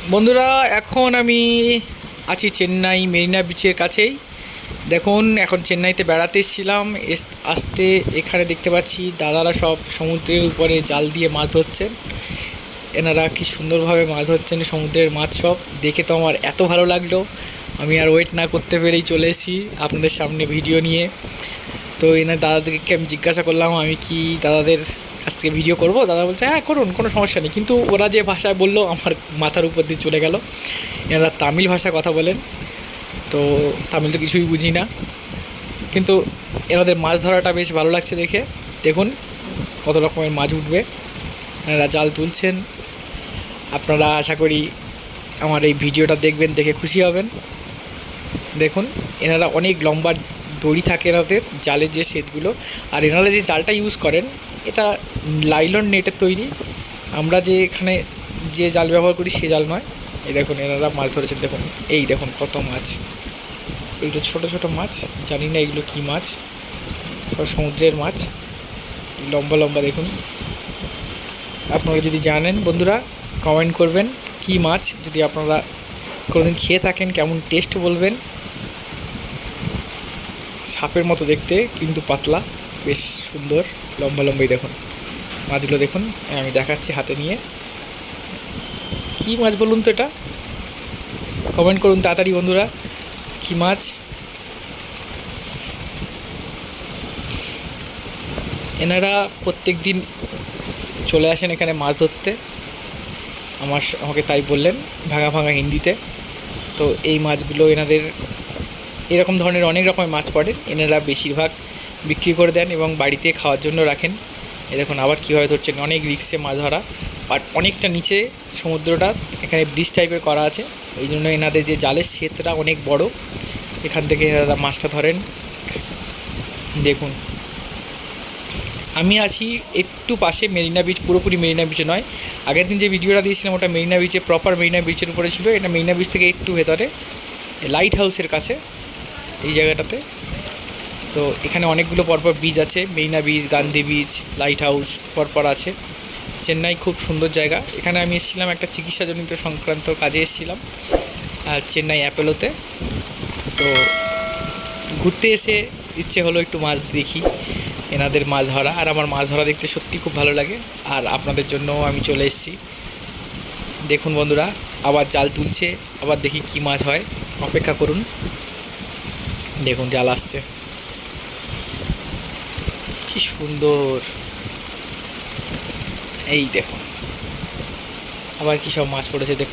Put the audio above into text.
বন্ধুরা, এখন আমি আছি চেন্নাই মেরিনা বিচের কাছেই। দেখুন, এখন চেন্নাইতে বেড়াতে এসেছিলাম। আসতে এখানে দেখতে পাচ্ছি দাদারা সব সমুদ্রের উপরে জাল দিয়ে মাছ ধরছেন। এনারা কি সুন্দরভাবে মাছ ধরছেন, সমুদ্রের মাছ সব দেখে তো আমার এত ভালো লাগলো, আমি আর ওয়েট না করতে পেরেই চলে এসেছি আপনাদের সামনে ভিডিও নিয়ে। তো এনার দাদাদেরকে আমি জিজ্ঞাসা করলাম আমি কি দাদাদের কাছ থেকে ভিডিও করব। দাদা বলছে হ্যাঁ করুন, কোনো সমস্যা নেই। কিন্তু ওরা যে ভাষায় বললো আমার মাথার উপর দিয়ে চলে গেল। এনারা তামিল ভাষায় কথা বলেন, তো তামিল তো কিছুই বুঝি না, কিন্তু এনাদের মাছ ধরাটা বেশ ভালো লাগছে দেখে। দেখুন কত রকমের মাছ উঠবে, এনারা জাল তুলছেন। আপনারা আশা করি আমার এই ভিডিওটা দেখবেন, দেখে খুশি হবেন। দেখুন, এনারা অনেক লম্বা দড়ি থাকে এনাদের জালের যে সেটগুলো, আর এনারা যে জালটা ইউজ করেন এটা লাইলন নেটের তৈরি। আমরা যে এখানে যে জাল ব্যবহার করি সে জাল নয়। এই দেখুন এনারা মাছ ধরেছেন, দেখুন এই দেখুন কত মাছ। এইগুলো ছোটো ছোটো মাছ, জানি না এগুলো কী মাছ, সব সমুদ্রের মাছ, লম্বা লম্বা দেখুন। আপনারা যদি জানেন বন্ধুরা কমেন্ট করবেন কী মাছ, যদি আপনারা কোনোদিন খেয়ে থাকেন কেমন টেস্ট বলবেন। সাপের মতো দেখতে কিন্তু পাতলা, বেশ সুন্দর লম্বা লম্বাই। দেখুন মাছগুলো দেখুন, আমি দেখাচ্ছি হাতে নিয়ে। কী মাছ বলুন তো এটা, কমেন্ট করুন তাড়াতাড়ি বন্ধুরা, কী মাছ। এনারা প্রত্যেক দিন চলে আসেন এখানে মাছ ধরতে, আমাকে তাই বললেন ভাঙা ভাঙা হিন্দিতে। তো এই মাছগুলো এনাদের এরকম ধরনের অনেক রকমের মাছ পড়ে, এনারা বেশিরভাগ বিক্রি করে দেন এবং বাড়িতে খাওয়ার জন্য রাখেন। এই দেখুন আবার কীভাবে ধরছেন, অনেক রিক্সে মাছ ধরা, আর অনেকটা নিচে সমুদ্রটা, এখানে ব্রিজ টাইপের করা আছে, এই জন্য এনাদের যে জালের সেতটা অনেক বড়, এখান থেকে এনারা মাছটা ধরেন। দেখুন আমি আছি একটু পাশে মেরিনা বিচ, পুরোপুরি মেরিনা বিচে নয়। আগের দিন যে ভিডিওটা দিয়েছিলাম ওটা মেরিনা বিচে, প্রপার মেরিনা বিচের উপরে ছিল। এটা মেরিনা বিচ থেকে একটু ভেতরে, লাইট হাউসের কাছে এই জায়গাটাতে। তো এখানে অনেকগুলো পরপর বিচ আছে, Marina beach, Gandhi beach, light house পরপর আছে। চেন্নাই খুব সুন্দর জায়গা। এখানে আমি এসেছিলাম একটা চিকিৎসাজনিত সংক্রান্ত কাজে এসেছিলাম, আর চেন্নাই অ্যাপোলোতে। তো ঘুরতে এসে ইচ্ছে হলো একটু মাছ দেখি, এনাদের মাছ ধরা, আর আমার মাছ ধরা দেখতে সত্যি খুব ভালো লাগে, আর আপনাদের জন্য আমি চলে এসেছি। দেখুন বন্ধুরা, আবার জাল তুলছে, আবার দেখি কী মাছ হয়, অপেক্ষা করুন। দেখুন জাল আসছে, কি সুন্দর। এই দেখুন আবার কী সব মাছ পড়েছে দেখুন।